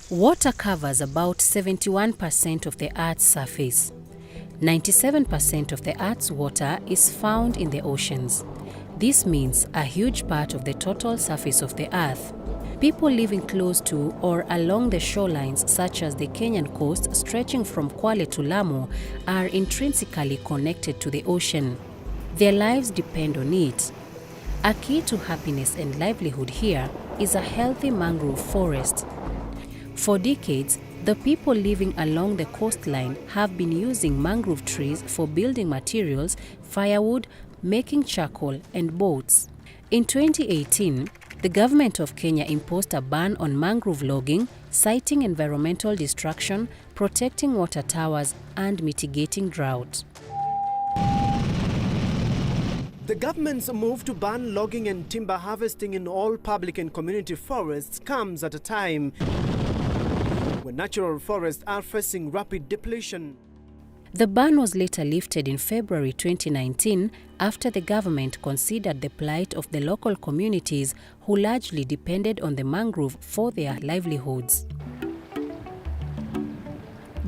Water covers about 71% of the Earth's surface. 97% of the Earth's water is found in the oceans. This means a huge part of the total surface of the Earth. People living close to or along the shorelines such as the Kenyan coast stretching from Kwale to Lamu are intrinsically connected to the ocean. Their lives depend on it. A key to happiness and livelihood here is a healthy mangrove forest. For decades, the people living along the coastline have been using mangrove trees for building materials, firewood, making charcoal, and boats. In 2018, the government of Kenya imposed a ban on mangrove logging, citing environmental destruction, protecting water towers, and mitigating drought. The government's move to ban logging and timber harvesting in all public and community forests comes at a time when natural forests are facing rapid depletion. The ban was later lifted in February 2019 after the government considered the plight of the local communities who largely depended on the mangrove for their livelihoods.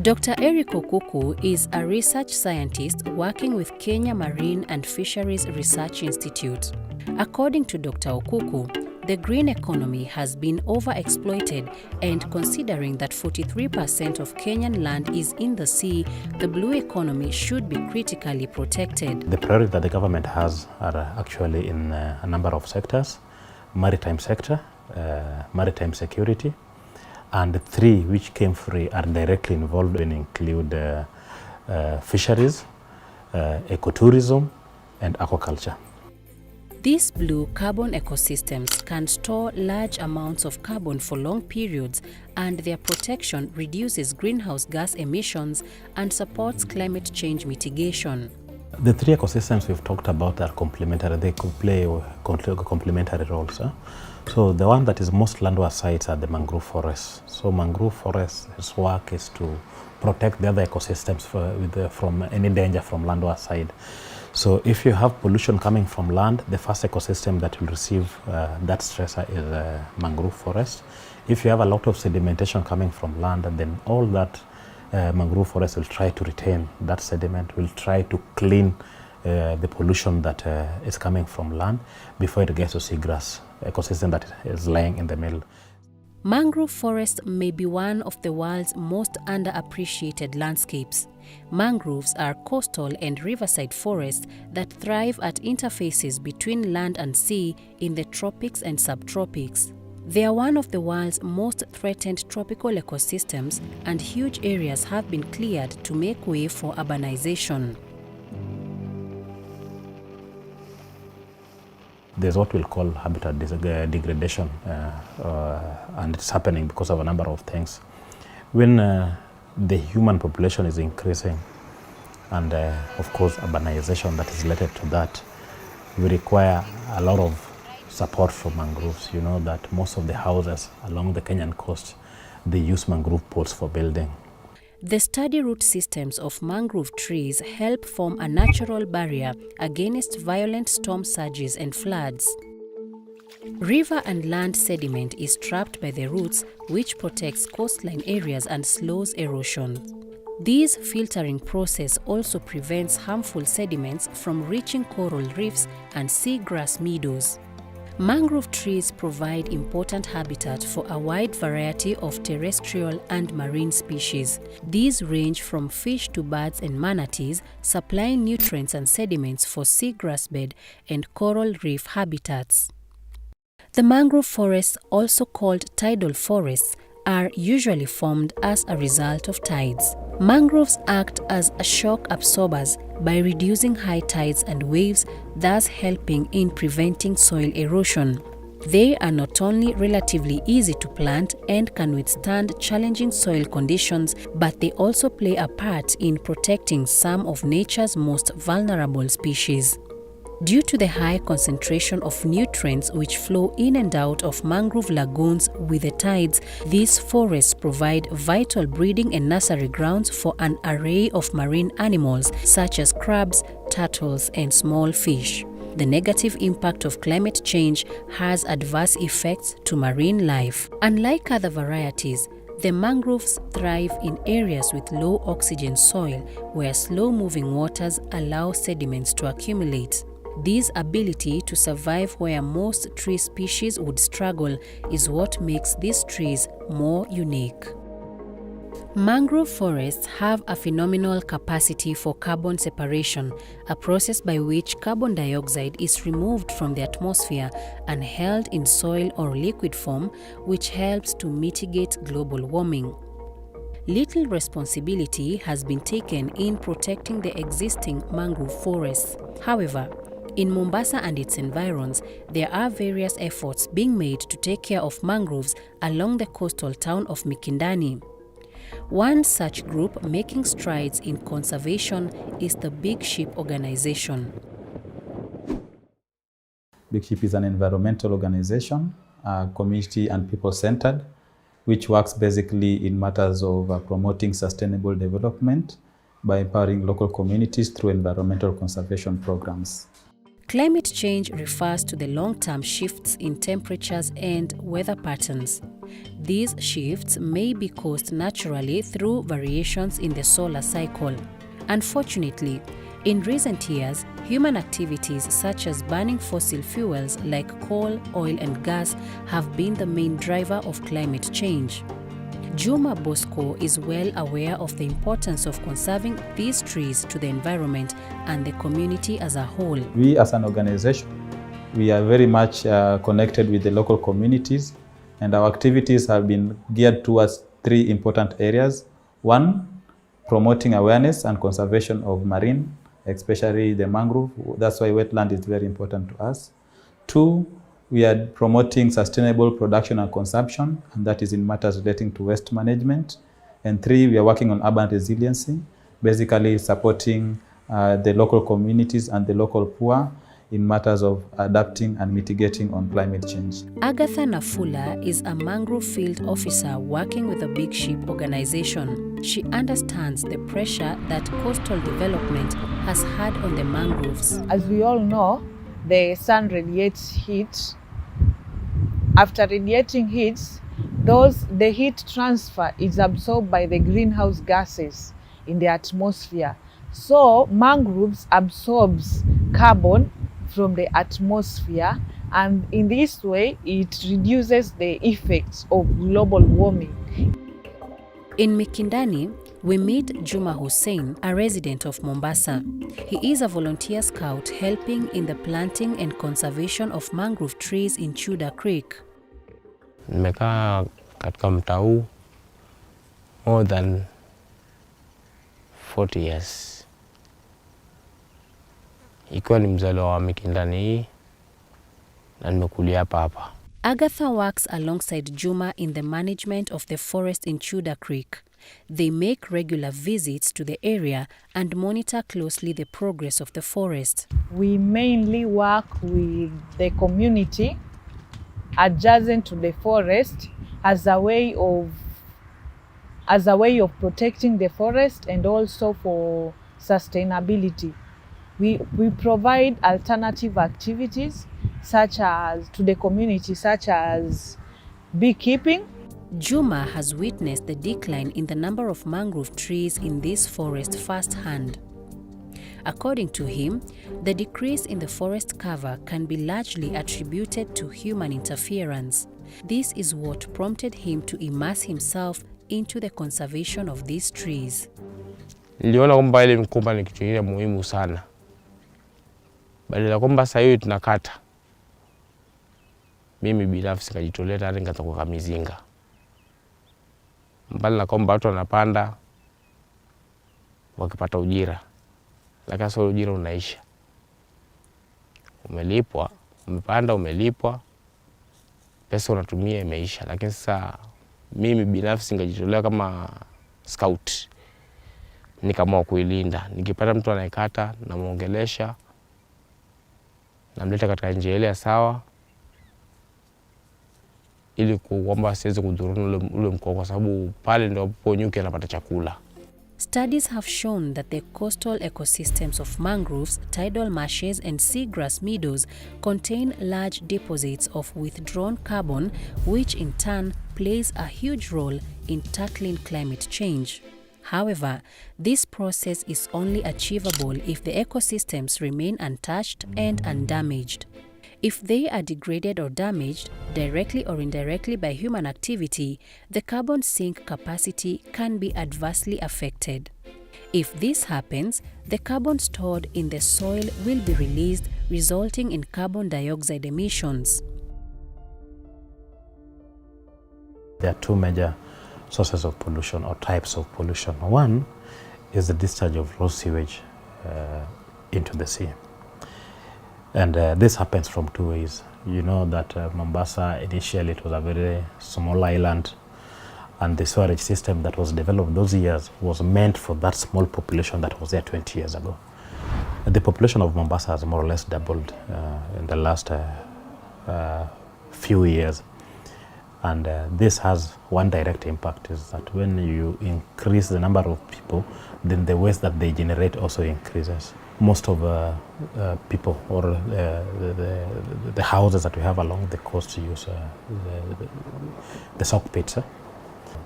Dr. Eric Okuku is a research scientist working with Kenya Marine and Fisheries Research Institute. According to Dr. Okuku, the green economy has been overexploited, and considering that 43% of Kenyan land is in the sea, the blue economy should be critically protected. The priority that the government has are actually in a number of sectors: maritime sector, maritime security, and three which came free are directly involved and include fisheries, ecotourism, and aquaculture. These blue carbon ecosystems can store large amounts of carbon for long periods, and their protection reduces greenhouse gas emissions and supports climate change mitigation. The three ecosystems we've talked about are complementary. They could play complementary roles. So the one that is most landward sites are the mangrove forests. So mangrove forests' work is to protect the other ecosystems from any danger from landward side. So if you have pollution coming from land, the first ecosystem that will receive that stressor is mangrove forest. If you have a lot of sedimentation coming from land, then all that mangrove forest will try to retain that sediment, will try to clean the pollution that is coming from land before it gets to seagrass ecosystem that is lying in the middle. Mangrove forest may be one of the world's most underappreciated landscapes. Mangroves are coastal and riverside forests that thrive at interfaces between land and sea in the tropics and subtropics. They are one of the world's most threatened tropical ecosystems, and huge areas have been cleared to make way for urbanization. There's what we'll call habitat degradation, and it's happening because of a number of things. When the human population is increasing, and of course urbanization that is related to that, we require a lot of support for mangroves. You know that most of the houses along the Kenyan coast, they use mangrove poles for building. The sturdy root systems of mangrove trees help form a natural barrier against violent storm surges and floods. River and land sediment is trapped by the roots, which protects coastline areas and slows erosion. This filtering process also prevents harmful sediments from reaching coral reefs and seagrass meadows. Mangrove trees provide important habitat for a wide variety of terrestrial and marine species. These range from fish to birds and manatees, supplying nutrients and sediments for seagrass bed and coral reef habitats. The mangrove forests, also called tidal forests, are usually formed as a result of tides. Mangroves act as shock absorbers by reducing high tides and waves, thus helping in preventing soil erosion. They are not only relatively easy to plant and can withstand challenging soil conditions, but they also play a part in protecting some of nature's most vulnerable species. Due to the high concentration of nutrients which flow in and out of mangrove lagoons with the tides, these forests provide vital breeding and nursery grounds for an array of marine animals such as crabs, turtles, and small fish. The negative impact of climate change has adverse effects to marine life. Unlike other varieties, The mangroves thrive in areas with low oxygen soil where slow-moving waters allow sediments to accumulate. This ability to survive where most tree species would struggle is what makes these trees more unique. Mangrove forests have a phenomenal capacity for carbon separation, a process by which carbon dioxide is removed from the atmosphere and held in soil or liquid form, which helps to mitigate global warming. Little responsibility has been taken in protecting the existing mangrove forests. However, in Mombasa and its environs, there are various efforts being made to take care of mangroves along the coastal town of Mikindani. One such group making strides in conservation is the Big Ship organization. Big Ship is an environmental organization, community and people-centered, which works basically in matters of promoting sustainable development by empowering local communities through environmental conservation programs. Climate change refers to the long-term shifts in temperatures and weather patterns. These shifts may be caused naturally through variations in the solar cycle. Unfortunately, in recent years, human activities such as burning fossil fuels like coal, oil and gas have been the main driver of climate change. Juma Bosco is well aware of the importance of conserving these trees to the environment and the community as a whole. We as an organization, we are very much connected with the local communities, and our activities have been geared towards three important areas. One, promoting awareness and conservation of marine, especially the mangrove. That's why wetland is very important to us. Two, we are promoting sustainable production and consumption, and that is in matters relating to waste management. And three, we are working on urban resiliency, basically supporting the local communities and the local poor in matters of adapting and mitigating on climate change. Agatha Nafula is a mangrove field officer working with the Big Ship organization. She understands the pressure that coastal development has had on the mangroves. As we all know, the sun radiates heat. After radiating heat, the heat transfer is absorbed by the greenhouse gases in the atmosphere. So mangroves absorbs carbon from the atmosphere, and in this way it reduces the effects of global warming. In Mikindani, we meet Juma Hussein, a resident of Mombasa. He is a volunteer scout helping in the planting and conservation of mangrove trees in Chuda Creek. Nimekaa katika mtaa huu more than 40 years. Ikiwa ni mzaliwa wa Mikindani hii na nimekulia hapa. Agatha works alongside Juma in the management of the forest in Chuda Creek. They make regular visits to the area and monitor closely the progress of the forest. We mainly work with the community adjacent to the forest as a way of protecting the forest and also for sustainability. We provide alternative activities to the community, such as beekeeping. Juma has witnessed the decline in the number of mangrove trees in this forest firsthand. According to him, the decrease in the forest cover can be largely attributed to human interference. This is what prompted him to immerse himself into the conservation of these trees. Niliona kwamba ile mkomba ni kitu kingine muhimu sana. Badala kwamba sasa hivi tunakata. Mimi binafsi nikajitolea hata nikatoka mizinga. Mbali na kwamba watu wanapanda wakipata ujira. Lakini sio ujira unaisha. Umelipwa, umepanda umelipwa, pesa unatumia imeisha. Lakini sasa mimi binafsi nikajitolea kama scout. Nikaamua kuilinda. Nikipata mtu anayekata na muongelesha, namleta katika njia ile sawa, ili kwamba asiweze kudhuru ule mkoa, kwa sababu pale ndio hapo nyuki anapata chakula. Studies have shown that the coastal ecosystems of mangroves, tidal marshes, and seagrass meadows contain large deposits of withdrawn carbon, which in turn plays a huge role in tackling climate change. However, this process is only achievable if the ecosystems remain untouched and undamaged. If they are degraded or damaged, directly or indirectly by human activity, the carbon sink capacity can be adversely affected. If this happens, the carbon stored in the soil will be released, resulting in carbon dioxide emissions. There are two major sources of pollution or types of pollution. One is the discharge of raw sewage into the sea. And this happens from two ways. You know that Mombasa, initially it was a very small island, and the sewerage system that was developed those years was meant for that small population that was there 20 years ago. The population of Mombasa has more or less doubled in the last few years. And this has one direct impact, is that when you increase the number of people, then the waste that they generate also increases. Most of people or the houses that we have along the coast use the sock pits.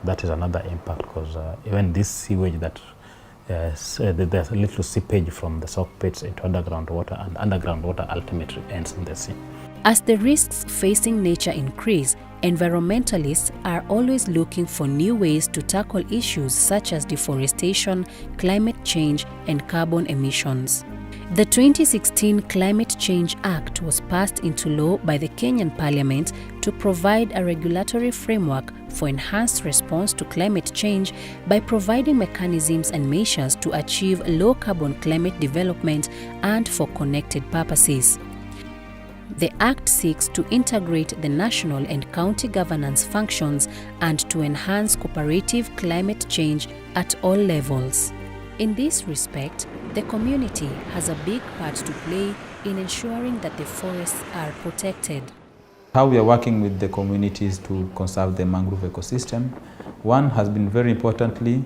That is another impact, because even this sewage that there's a little seepage from the sock pits into underground water, and underground water ultimately ends in the sea. As the risks facing nature increase, environmentalists are always looking for new ways to tackle issues such as deforestation, climate change, and carbon emissions. The 2016 Climate Change Act was passed into law by the Kenyan Parliament to provide a regulatory framework for enhanced response to climate change by providing mechanisms and measures to achieve low-carbon climate development and for connected purposes. The Act seeks to integrate the national and county governance functions and to enhance cooperative climate change at all levels. In this respect, the community has a big part to play in ensuring that the forests are protected. How we are working with the communities to conserve the mangrove ecosystem. One has been very importantly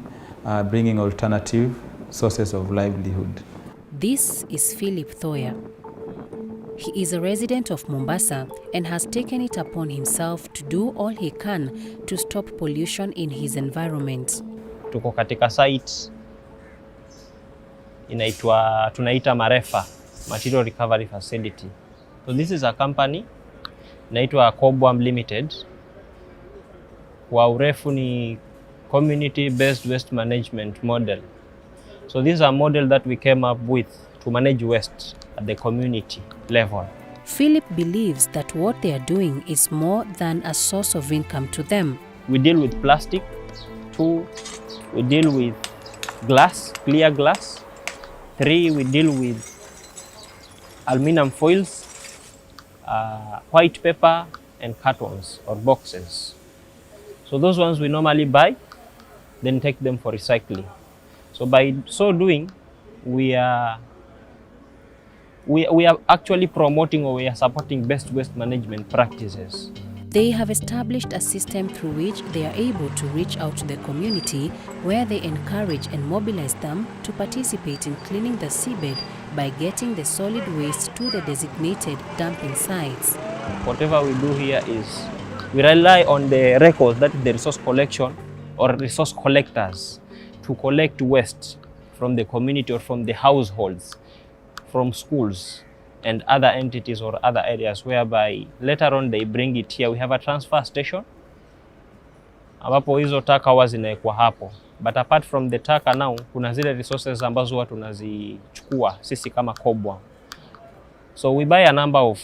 bringing alternative sources of livelihood. This is Philip Thoya. He is a resident of Mombasa and has taken it upon himself to do all he can to stop pollution in his environment. Tuko katika site tunaita Marefa, Material Recovery Facility. So this is a company inaitwa Cobwam Limited. Kwa urefu ni community based waste management model. So this is a model that we came up with to manage waste at the community level. Philip believes that what they are doing is more than a source of income to them. We deal with plastic. 2, we deal with glass, clear glass. 3, we deal with aluminum foils, white paper, and cartons or boxes. So those ones we normally buy, then take them for recycling. So by so doing, we are actually promoting, or we are supporting best waste management practices. They have established a system through which they are able to reach out to the community, where they encourage and mobilize them to participate in cleaning the seabed by getting the solid waste to the designated dumping sites. Whatever we do here is we rely on the records, that is the resource collection or resource collectors, to collect waste from the community or from the households, from schools and other entities or other areas, whereby later on they bring it here. We have a transfer station ambapo hizo taka huwa zinaekwa hapo. But apart from the taka now, kuna zile resources ambazo huwa tunazichukua sisi kama Cobwam. So we buy a number of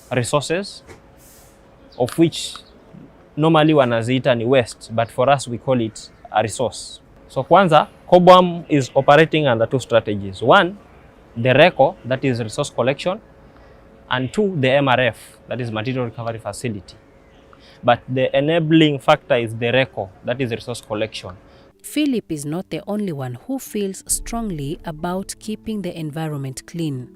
resources, of which normally wanaziita ni waste, but for us we call it a resource. So kwanza, Cobwam is operating under 2 strategies. 1, the RECO, that is resource collection, and 2, the MRF, that is material recovery facility. But the enabling factor is the RECO, that is resource collection. Philip is not the only one who feels strongly about keeping the environment clean.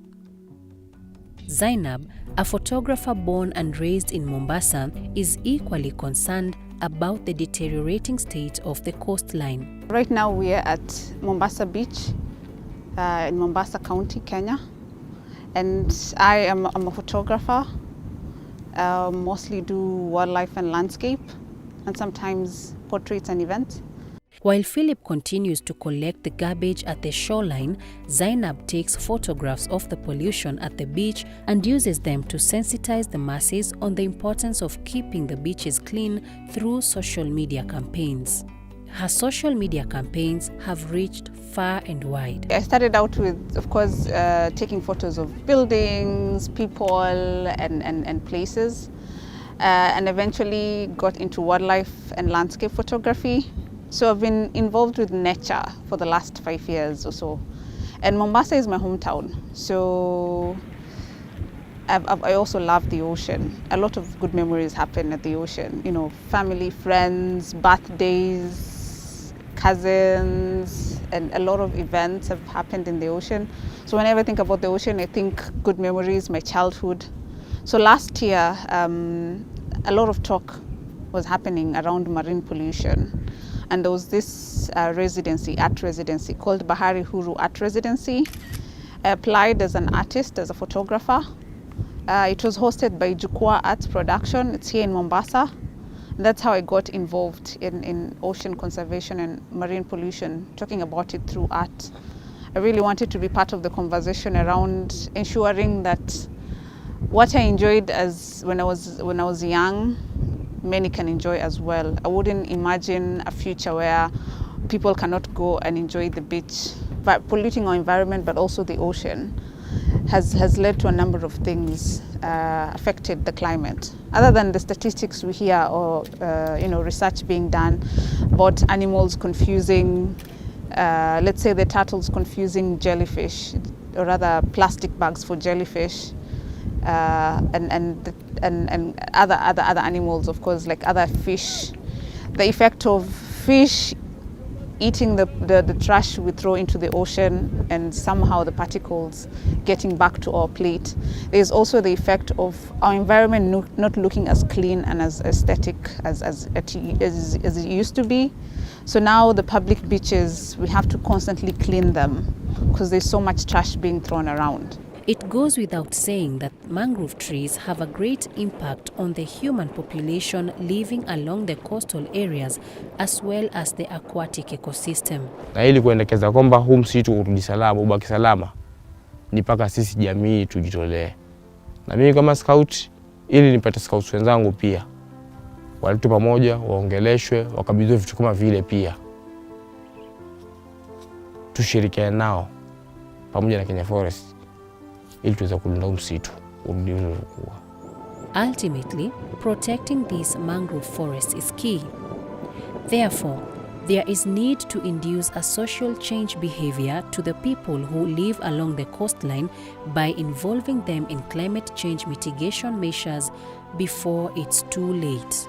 Zainab, a photographer born and raised in Mombasa, is equally concerned about the deteriorating state of the coastline. Right now we are at Mombasa Beach in Mombasa County, Kenya. And I'm a photographer, mostly do wildlife and landscape, and sometimes portraits and events. While Philip continues to collect the garbage at the shoreline, Zainab takes photographs of the pollution at the beach and uses them to sensitize the masses on the importance of keeping the beaches clean through social media campaigns. Her social media campaigns have reached far and wide. I started out with, of course, taking photos of buildings, people, and places, and eventually got into wildlife and landscape photography. So I've been involved with nature for the last 5 years or so. And Mombasa is my hometown. So I also love the ocean. A lot of good memories happen at the ocean. You know, family, friends, birthdays, cousins, and a lot of events have happened in the ocean. So whenever I think about the ocean, I think good memories, my childhood. So last year, a lot of talk was happening around marine pollution. And there was this art residency called Bahari Huru Art Residency. I applied as an artist, as a photographer. It was hosted by Jukwaa Arts Production. It's here in Mombasa. That's how I got involved in ocean conservation and marine pollution, talking about it through art. I really wanted to be part of the conversation around ensuring that what I enjoyed as when I was young, many can enjoy as well. I wouldn't imagine a future where people cannot go and enjoy the beach. But polluting our environment, but also the ocean, has led to a number of things, affected the climate. Other than the statistics we hear or research being done about animals confusing, let's say the turtles confusing jellyfish, or rather plastic bags for jellyfish, and other animals, of course, like other fish. The effect of fish eating the trash we throw into the ocean and somehow the particles getting back to our plate. There's also the effect of our environment not looking as clean and as aesthetic as it used to be. So now the public beaches, we have to constantly clean them because there's so much trash being thrown around. It goes without saying that mangrove trees have a great impact on the human population living along the coastal areas as well as the aquatic ecosystem. Na ili kuendekeza kwamba huu msitu urudi salama, ubaki salama, ni mpaka sisi jamii tujitolee. Na mimi kama scout, ili nipate scouts wenzangu pia, walitu pamoja, waongeleshwe, wakabidhiwe vitu kama vile pia. Tushirikiane nao pamoja na Kenya Forest ili tuweze kulinda msitu urudi ulivyokuwa. Ultimately, protecting these mangrove forests is key. Therefore, there is need to induce a social change behavior to the people who live along the coastline by involving them in climate change mitigation measures before it's too late.